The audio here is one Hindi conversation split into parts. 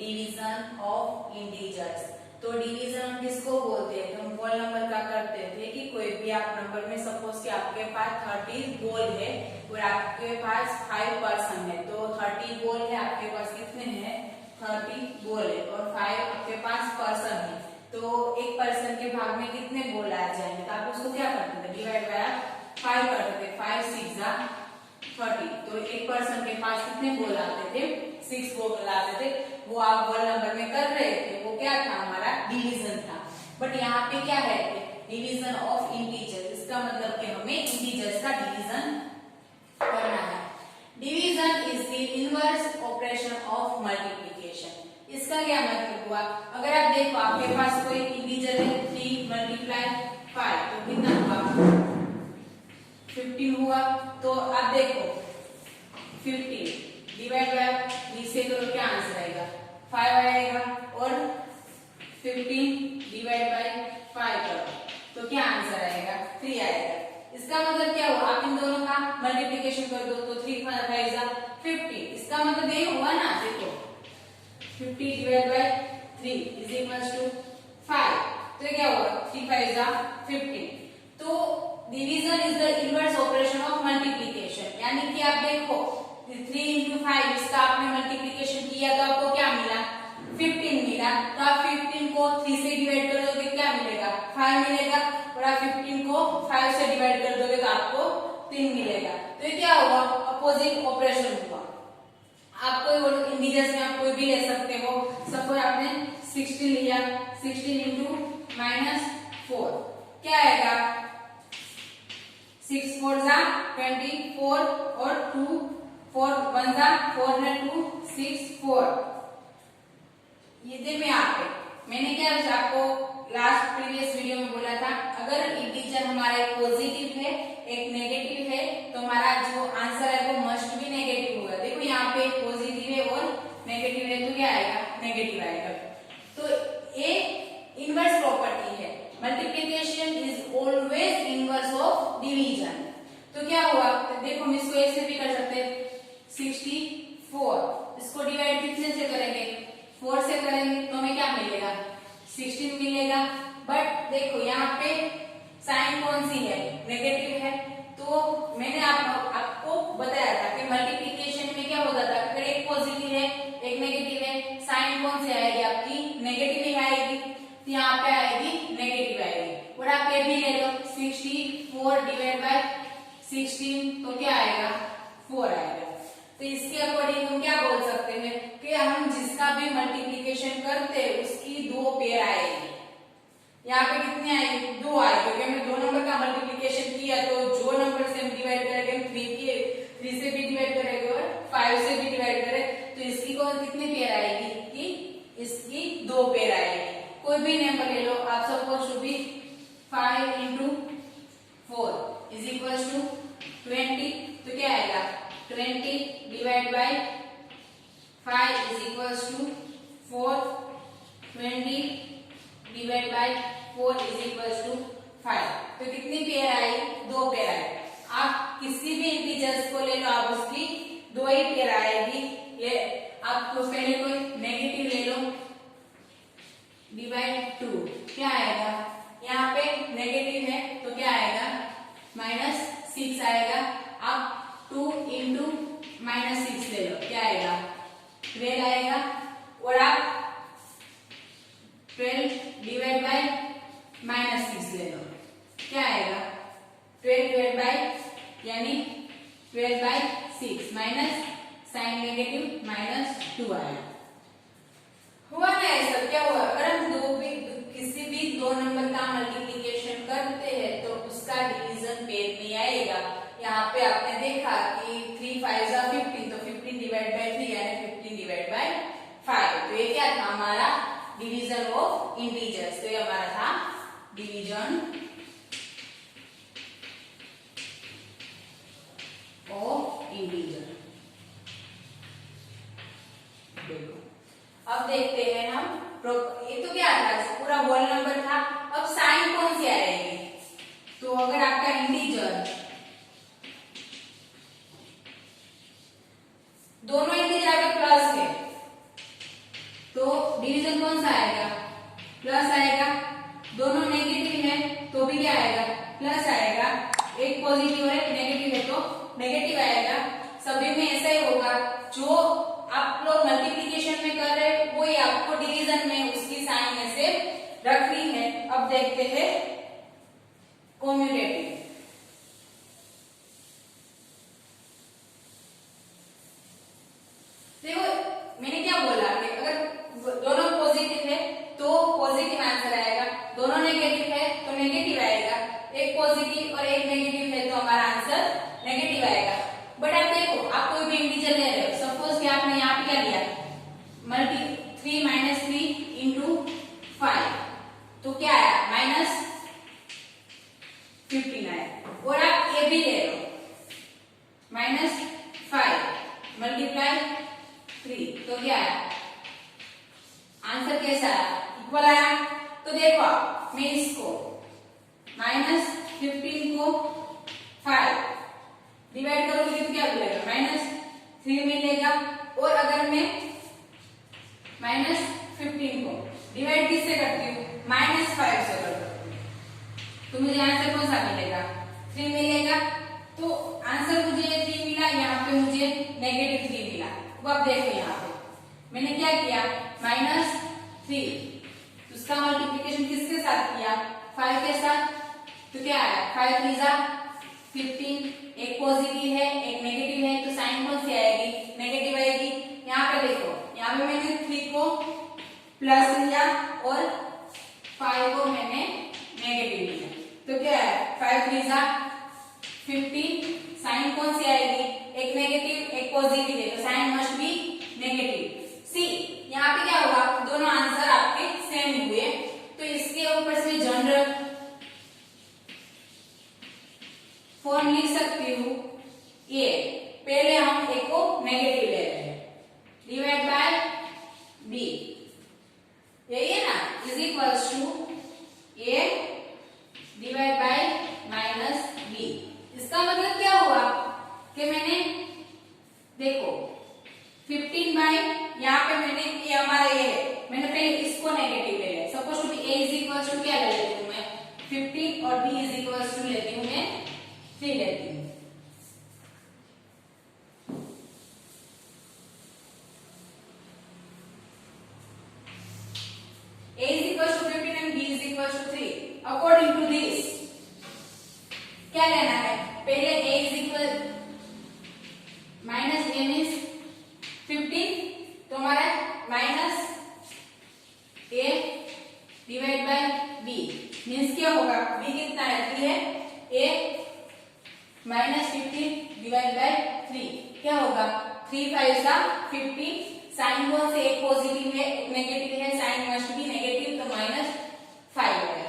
Division of integers. तो डिवीजन हम किसको बोलते हैं? हम होल नंबर का करते थे कि कोई भी आप नंबर में सपोज कि आपके पास 30 गोल है और आपके पास 5 पर्सन है, तो 30 गोल है, आपके पास कितने हैं? 30 गोल है और 5 आपके पास पर्सन है, तो एक पर्सन के भाग में कितने गोल आ जाएंगे? तो आप उसको क्या करते थे? डिवाइड बाय 5 करते थे। 5 6 जा 30, तो एक पर्सन के पास कितने गोल आते थे? 6 गोल आते थे। वो आप होल नंबर में कर रहे थे, वो क्या था? हमारा डिवीजन था। बट यहाँ पे क्या है? Division of integer. इसका मतलब कि हमें इंटीजर्स का डिवीजन करना है। Division is the inverse operation of multiplication. इसका क्या मतलब हुआ? अगर आप देखो आपके पास कोई इंटीजर है 3 मल्टीप्लाई 5, तो कितना हुआ? 15 हुआ। तो आप देखो 15 डिवाइड बाय 3 से करो, क्या आंसर आएगा? 5 आएगा। और 15 डिवाइड बाय 5 करो तो क्या आंसर आएगा? 3 आएगा। इसका मतलब क्या हुआ? आप इन दोनों का मल्टीप्लिकेशन कर दो तो 3 5 जा 50। इसका मतलब ये हुआ ना, देखो 50 divide by 3 is equals to 5। तो ये क्या हुआ? 3 5 जा 50। तो division is the inverse operation of multiplication, यानी कि आप देखो 3 into 5 इसका आपने मल्टीप्लिकेशन किया तो आपको क्या मिला? 15 मिला। तो आप 15 को 3 से डिवाइड कर दोगे, क्या मिलेगा? 5 मिलेगा। और आप 15 को 5 से डिवाइड कर दोगे तो आपको 3 मिलेगा। तो ये क्या हुआ? अपोजिट ऑपरेशन हुआ। आप कोई इंटीजर्स में आप कोई भी ले सकते हो। सपोज आपने 16 लिया, 16 into -4 क्या आएगा? 6 4 जा 24 और 2 4 1 जा 4 है 2 6 4। ये दे में आपके मैंने क्या आपको लास्ट प्रीवियस वीडियो में बोला था, अगर इंटीजर हमारा एक पॉजिटिव है एक नेगेटिव है तो हमारा जो आंसर है वो मस्ट भी नेगेटिव होगा। देखो यहाँ पे पॉजिटिव है और नेगेटिव है तो क्या आएगा? नेगेटिव आएगा। तो ये इनवर्स प्रॉपर्टी है। Multiplication is always inverse of division. तो क्या हुआ? तो देखो हम इसको ऐसे भी कर सकते हैं 64, इसको डिवाइड कितने से करेंगे? 4 से करेंगे तो हमें क्या मिलेगा? 16 मिलेगा। बट देखो यहाँ पे साइन कौन सी है? नेगेटिव है। तो मैंने आपको बताया था कि मल्टीप्लिकेशन में क्या होता था? अगर एक पॉजिटिव है एक नेगेटिव है, साइन कौन सी आएगी? आपकी नेगेटिव ही आएगी। तो यहाँ पे आएगी नेगेटिव आएगी। और आप ये भी ले लो 64 डिवाइड बाय 16 तो क्या आएगा? 4 आएगा। तो इसके अकॉर्डिंग हम क्या बोल सकते हैं कि हम जिसका भी मल्टीप्लिकेशन करते हैं उसकी 2 पेयर आएगी। यहाँ पे कितनी आएगी? 2 आएगी, क्योंकि हमने 2 नंबर का मल्टीप्लिकेशन किया तो जो नंबर से हम डिवाइड करेंगे हम 3 से भी डिवाइड करेंगे और 5 से भी डिवाइड करें तो इसकी कौन कितनी पेयर आएगी? कि इसकी 2 पेयर आएगी। कोई भी नंबर ले लो आप, suppose to be 5 into 4 is equal to 20। तो क्या आएगा? 20 divide by 5 is equal to 4। 20 divide by 4 is equal to 5। तो कितनी पेयर आई? 2 पेयर आई। आप किसी भी इंटीजर्स को ले लो, आप उसकी 2 ही पेयर आएगी। ले आप पहले कोई नेगेटिव ले लो, डिवाइड 2 क्या आएगा? यहाँ पे नेगेटिव है तो क्या आएगा? -6 आएगा। आप 2 into -6 ले लो, क्या आएगा? 12 आएगा। और आप 12 डिवाइड बाय -6 ले लो, क्या आएगा? 12 डिवाइड बाय यानी 12 बाय 6 माइनस साइन नेगेटिव -2 आएगा। हुआ ना ऐसा? क्या हुआ? अगर हम किसी भी 2 नंबर का मल्टीप्लिकेशन करते हैं तो उसका डिवीजन पेयर में आएगा। यहाँ पे आपने देखा कि 3 5 जा 15, तो 15 डिवाइड बाय 3 यानी 15 डिवाइड बाय 5। तो ये क्या था? हमारा डिवीजन ऑफ इंटीजर्स। तो ये हमारा था डिवीजन ऑफ इंटीजर। देखो अब देखते हैं हम ये तो क्या था? पूरा होल नंबर था। अब साइन कौन सी आएगी? तो अगर आपका इंटीजर दोनों इंटीजर अगर प्लस है तो प्लस आएगा, दोनों नेगेटिव है तो भी क्या आएगा, प्लस आएगा, एक पॉजिटिव और एक नेगेटिव है तो नेगेटिव आएगा। सभी में ऐसा ही होगा, जो आप लोग मल्टीप्लिकेशन में कर रहे हैं वो ही आपको डिवीजन में उसकी साइन में से रखनी है। अब देखते हैं कॉम्यूटेटिव। देखो मैंने क्या बोला कि अगर दोनों पॉजिटिव है तो पॉजिटिव आंसर आएगा, दोनों नेगेटिव है तो नेगेटिव आएगा, एक पॉजिटिव और एक नेगेटिव है तो हमारा आंसर नेगेटिव आएगा। बट आप देखो, आप कोई भी इंटीजर ले रहे हो, सपोज कि आपने यहाँ पे क्या लिया, मल्टी 3 - 3 इंटू 5 तो क्या आया, -15 आया। और आप ये भी ले लो, -5 मल्टीप्लाई 3 तो क्या आया, आंसर कैसा आया, इक्वल आया। तो देखो मैं इसको -15 को 5 डिवाइड करोगे तो क्या मिलेगा, -3 मिलेगा। और अगर मैं -15 को डिवाइड किससे करती हूँ, -5 से करती हूँ, तो मुझे आंसर कौन सा मिलेगा, 3 मिलेगा। तो आंसर मुझे 3 मिला, यहाँ पे मुझे -3 मिला। अब आप देखो यहाँ पे मैंने क्या किया, -3 उसका मल्टीप्लिकेशन किसके साथ किया, 5 के साथ, तो क्या आया, 5 3 जा 15, एक पॉजिटिव है एक नेगेटिव है तो साइन कौन सी आएगी, नेगेटिव आएगी। यहाँ पे देखो, यहाँ पे मैंने 3 को प्लस लिया और 5 को मैंने नेगेटिव लिया, तो क्या है, 5 3 जा 15, साइन कौन सी आएगी, एक नेगेटिव एक पॉजिटिव है तो साइन मस्ट बी नेगेटिव। सी यहाँ पे क्या होगा, दोनों आंसर आपके सेम ही हुए, तो इसके ऊपर से जनरल फॉर्म लिख सकती हूँ, ए पहले हम ए को नेगेटिव ले रहे हैं, डिवाइड बाय बी, यही है ना, is equals to A divide by -बी। इसका मतलब क्या हुआ कि मैंने देखो 15 बाय, यहाँ पे मैंने ये हमारा ये है, मैंने पहले इसको नेगेटिव ले लिया, suppose to be A is equals to क्या ले लेती हूँ मैं 15 और बी इज इक्वल्स टू लेती हूँ मैं 3 लेती हूँ। A is equals to 15 and B is equals to 3. According to this, क्या लेना है, पहले A is equal minus A means 15, तो हमारा minus A divide by B means क्या होगा, B कितना है, 3 है, A -15 डिवाइड बाय 3 क्या होगा, 3 5 जा 15, साइन कौन से, एक पॉजिटिव है एक नेगेटिव है, साइन मस्ट बी नेगेटिव तो -5 है।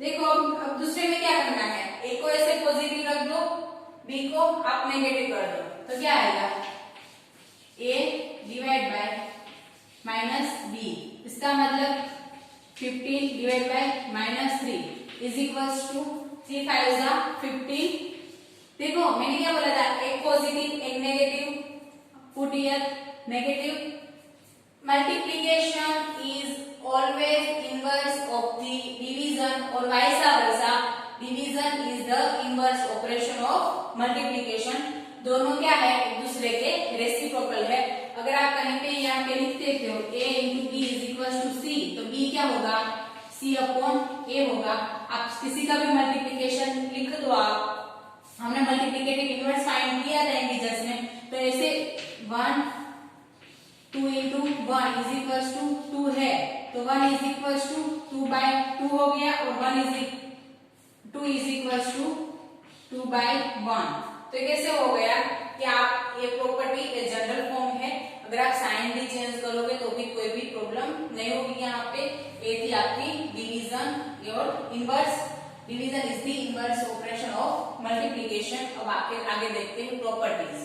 देखो अब दूसरे में क्या करना है, ए को ऐसे पॉजिटिव रख दो, बी को आप नेगेटिव कर दो, तो क्या आएगा, ए डिवाइड बाय -बी, इसका मतलब 15 divide by -3 is equals to 3 5 जा 15। देखो मैंने क्या बोला था, एक पॉजिटिव एक negative, put here negative. Multiplication is always inverse of the division और vice versa, division is the inverse operation of multiplication. दोनों क्या है, एक दूसरे के रेसिप्रोकल है। अगर आप कहीं पे यहाँ पे लिख देते हो a into B is equal to C, तो b क्या होगा, c अपॉन a होगा। आप किसी का भी मल्टीप्लिकेशन लिख दो, आप हमने मल्टीप्लिकेटिव इनवर्स फाइंड किया था इंटीजर्स में, तो ऐसे 1 2 इंटू 1 इज इक्वल्स टू 2 है, तो 1 इज इक्वल्स टू 2 बाय 2 हो गया, और 2 इज इक्वल्स टू 2 बाय 1। तो कैसे हो गया कि आप ये प्रॉपर्टी जनरल फॉर्म है, अगर आप साइन भी चेंज करोगे तो भी कोई भी प्रॉब्लम नहीं होगी। यहाँ पे ये थी आपकी डिवीजन और inverse, division is the inverse operation of multiplication. अब आपके आगे देखते हैं properties.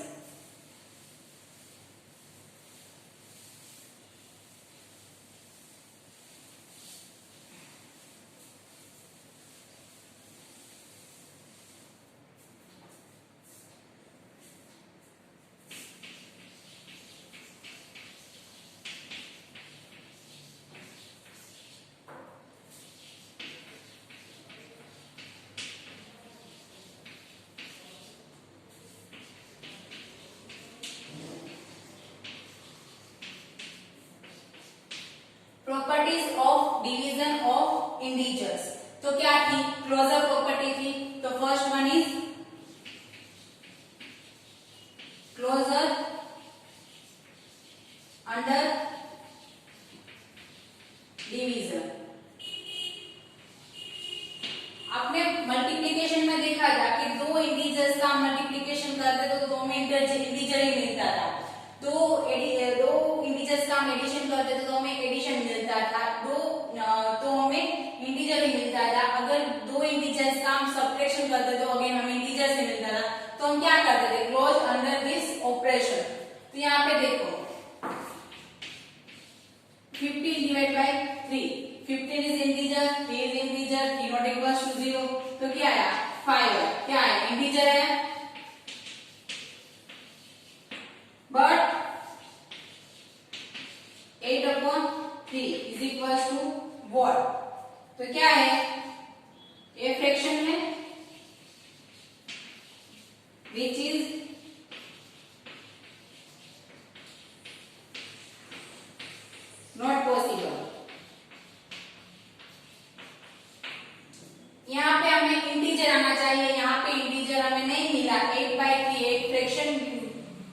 Properties of division of integers. तो क्या थी? क्लोजर प्रॉपर्टी थी। तो first one is closure under division. आपने मल्टीप्लिकेशन में देखा था कि दो इंटीजर्स का मल्टीप्लिकेशन करते तो दो में इंटीजर ही मिलता था। दो इंटीजर्स का हम एडिशन करते तो हमें एडिशन मिलता था। तो हमें इंटीजर ही मिलता था। अगर दो इंटीजर्स का हम सब्ट्रैक्शन करते तो अगेन हमें इंटीजर से मिलता था। तो हम क्या करते थे? Close under this operation. तो यहाँ पे देखो 15 divide by 3, 15 is integer, 3 is integer, 3 not equals to 0। तो क्या आया? 5 है। क्या है? इंटीजर है। But 8/3 is equals to what? तो क्या है? ये फ्रैक्शन है which is not possible। यहाँ पे हमें इंटीजर आना चाहिए, यहाँ पे इंटीजर हमें नहीं मिला। 8/3 एक फ्रैक्शन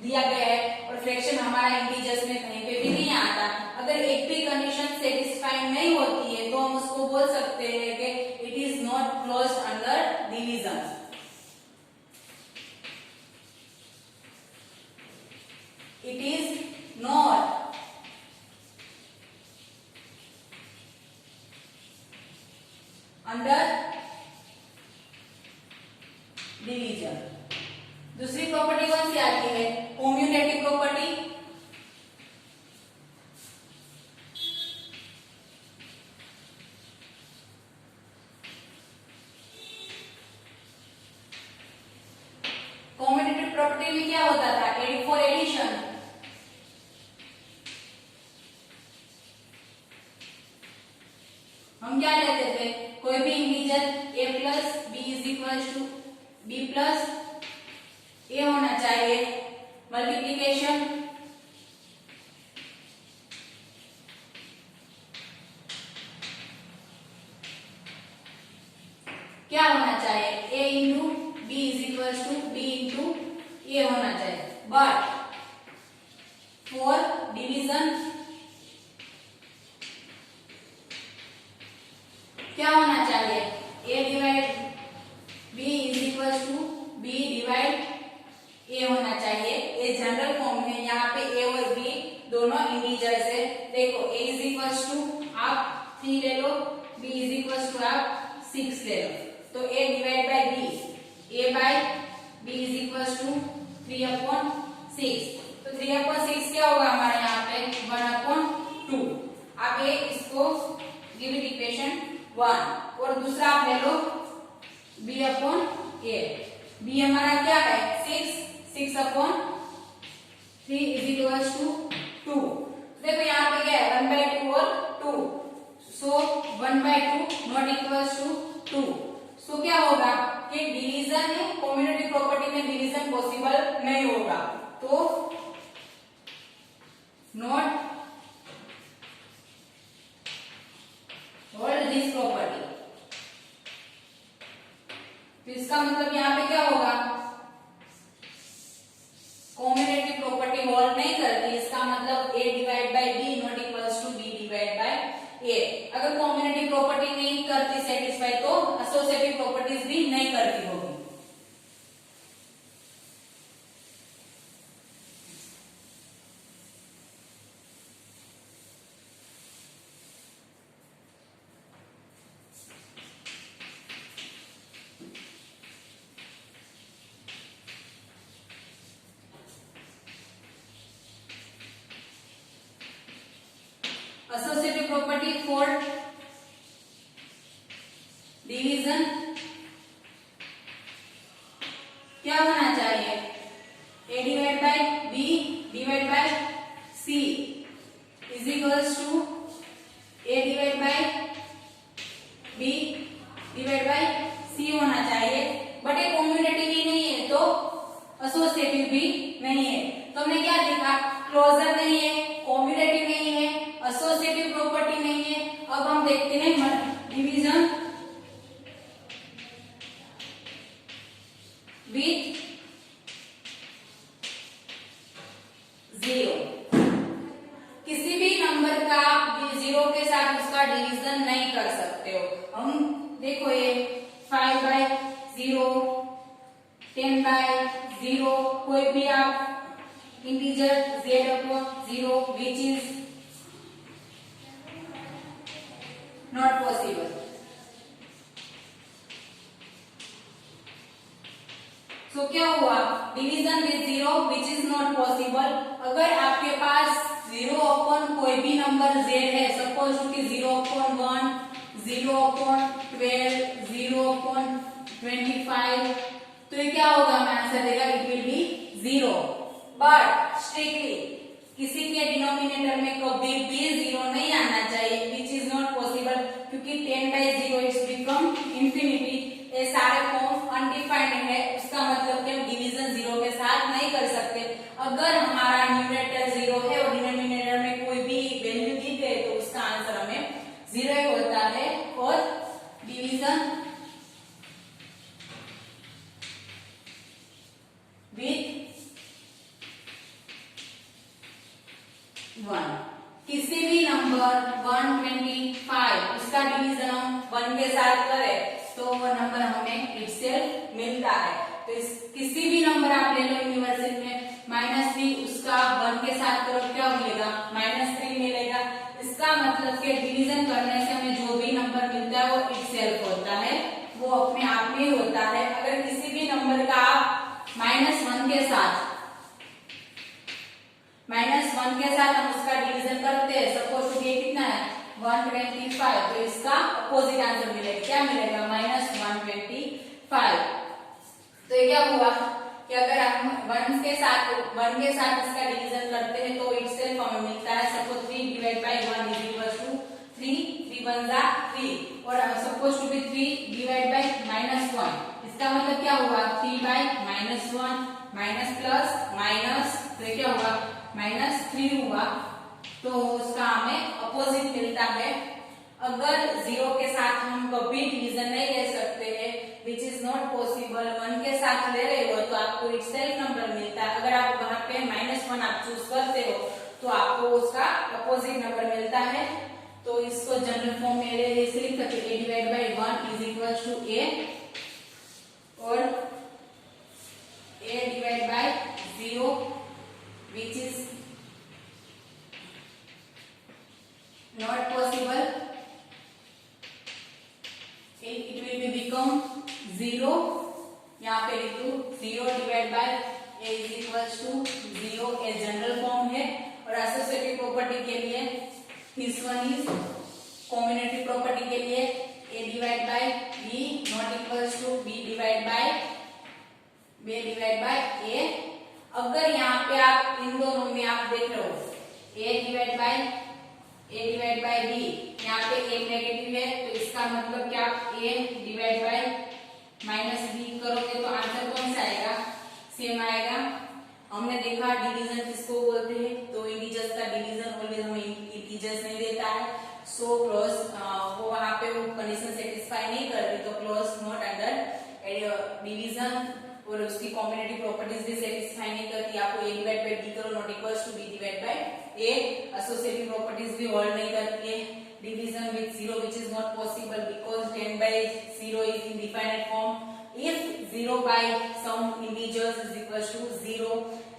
दिया गया है और फ्रैक्शन हमारा इंटीजर्स में कहीं पे भी नहीं आता। अगर एक भी कंडीशन सेटिस्फाई नहीं होती है तो हम उसको बोल सकते हैं कि it is not closed under division. It is not under division। दूसरी प्रॉपर्टी कौन सी आती है? Commutative property. कम्यूटेटिव प्रॉपर्टी में क्या होता था? Add for addition. हम क्या लेते थे? कोई भी integer a plus b is equal to b plus a होना चाहिए। मल्टीप्लीकेशन क्या होना चाहिए? a into b is equal to b into a होना चाहिए। बट फॉर डिवीजन क्या होना चाहिए? a divide b is equal to b divide a होना चाहिए। ये जनरल फॉर्म में यहाँ पे a और b दोनों इंटीजर्स है। देखो a इज इक्वल टू आप 3 ले लो, b इज इक्वल टू आप 6 ले लो। तो a divide by b, a by b is equal to 3/6। तो 3/6 क्या होगा हमारे यहाँ पे? 1/2। अब ये इसको गिव इट इक्वेशन 1 और दूसरा आप ले लो b/a। b हमारा क्या है? 6/3 इज इक्वल टू 2। देखो यहाँ पे क्या है? 1/2 और 2। सो 1/2 नॉट इक्वल टू 2। सो क्या होगा कि डिवीजन है, कम्यूटेटिव प्रॉपर्टी में डिवीजन पॉसिबल नहीं होगा। तो नॉट होल्ड दिस प्रॉपर्टी। तो इसका मतलब यहाँ पे क्या होगा? कम्यूटेटिव प्रॉपर्टी होल्ड नहीं करती। इसका मतलब a divide by b not equals to b divide by a। अगर कम्यूटेटिव प्रॉपर्टी नहीं करती सेटिस्फाई तो एसोसिएटिव प्रॉपर्टीज भी नहीं करती होगी। associative property for division क्या होना चाहिए? a divide by b divide by c is equals to a divide by b divide by c होना चाहिए। बट ये कम्यूटेटिव ही नहीं है तो एसोसिएटिव भी नहीं है। तो हमने क्या देखा? क्लोजर नहीं है, कम्यूटेटिव नहीं है, एसोसिएटिव प्रॉपर्टी नहीं है डिवीजन नहीं कर सकते हो। हम देखो ये 5/0, 10/0, कोई भी आप integer z/0 which is not possible. तो क्या हुआ, division with 0 which is not possible. अगर आपके पास 0/, कोई भी नंबर z है, सपोज कि 0/1, 0/12, 0/25, तो ये क्या होगा, हमें आंसर देगा it will be 0। But strictly किसी के डिनोमिनेटर में कभी भी 0 नहीं आना चाहिए, विच इज नॉट पॉसिबल, क्योंकि 10/0 इज बिकम इंफिनिटी। ये सारे फॉर्म अनडिफाइंड है, उसका मतलब कि हम डिवीजन 0 के साथ नहीं कर सकते। अगर हमारा न्यूमरेटर 0 है और डिनोमिनेटर में कोई भी वैल्यू दी गई तो उसका आंसर हमें 0 होता है। और डिवीजन विथ 1, किसी भी नंबर 125 उसका डिवीजन हम 1 के साथ करें तो वो नंबर हमें इटसेल्फ मिलता है। तो इस किसी भी नंबर आप ले लो यूनिवर्सल में, -3 उसका 1 के साथ करो, क्या मिलेगा, -3 मिलेगा। इसका मतलब कि डिवीजन करने से हमें जो भी नंबर मिलता है वो इटसेल्फ होता है, वो अपने आप में होता है। अगर किसी भी नंबर का आप -1 के साथ हम उसका डिवीजन करते हैं, सपोज ये कितना है 125, तो इसका अपोजिट आंसर मिलेगा, क्या मिलेगा, -125। तो ये क्या हुआ कि अगर हम 1 के साथ इसका डिवीजन करते हैं तो इटसेल्फ हमें मिलता है, सपोज 3/1 इज इक्वल टू 3, 3 1 जा 3, और सपोज टू बी 3/-1, इसका मतलब क्या हुआ, 3/-1 माइनस प्लस माइनस, तो क्या हुआ -3 हुआ, तो उसका हमें अपोजिट मिलता है। अगर 0 के साथ हम कभी डिवीजन नहीं ले सकते हैं, विच इज नॉट पॉसिबल, 1 के साथ ले रहे हो तो आपको इटसेल्फ नंबर मिलता है। अगर आप वहां पे -1 आप चूज करते हो तो आपको उसका अपोजिट नंबर मिलता है। तो इसको जनरल फॉर्म में ऐसे लिख सकते हैं, a/1 is equal to a, और a/0 which is not possible, it will be become 0। यहाँ पे लिख दो 0/a is equals to 0, ये जनरल फॉर्म है। और एसोसिएटिव प्रॉपर्टी के लिए दिस वन इज कॉम्बिनेटरी प्रॉपर्टी के लिए a/b not equals to b/a। अगर यहाँ पे आप इन दोनों में आप देख रहे हो a/b, यहाँ पे एक नेगेटिव है, तो इसका मतलब क्या, a/-b करोगे तो आंसर कौन सा आएगा, सेम आएगा। हमने देखा डिवीजन किसको बोलते हैं, तो इंटीजर्स का डिवीजन ऑलवेज हमें इंटीजर्स नहीं देता है। सो क्लॉज वो वहां पे वो कंडीशन सेटिस्फाई नहीं करती, तो क्लॉज नॉट अंडर डिवीजन, और उसकी कॉम्बिनेटिव प्रॉपर्टीज भी सेटिस्फाई नहीं करती। आपको a/b करो not equals to b/a, associative properties भी होल्ड नहीं करती है। Division with 0 which is not possible because 10/0 is indefinite form. If 0 by some integers is equals to 0,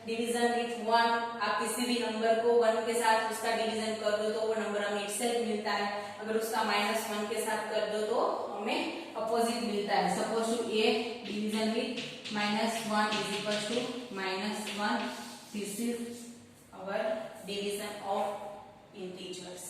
division with 1, आप किसी भी नंबर को 1 के साथ उसका डिवीजन कर दो तो वो नंबर हमें इटसेल्फ मिलता है। अगर उसका -1 के साथ कर दो तो हमें अपोजिट मिलता है। Suppose to a division with -1 is equals to -1, this is our division of integers।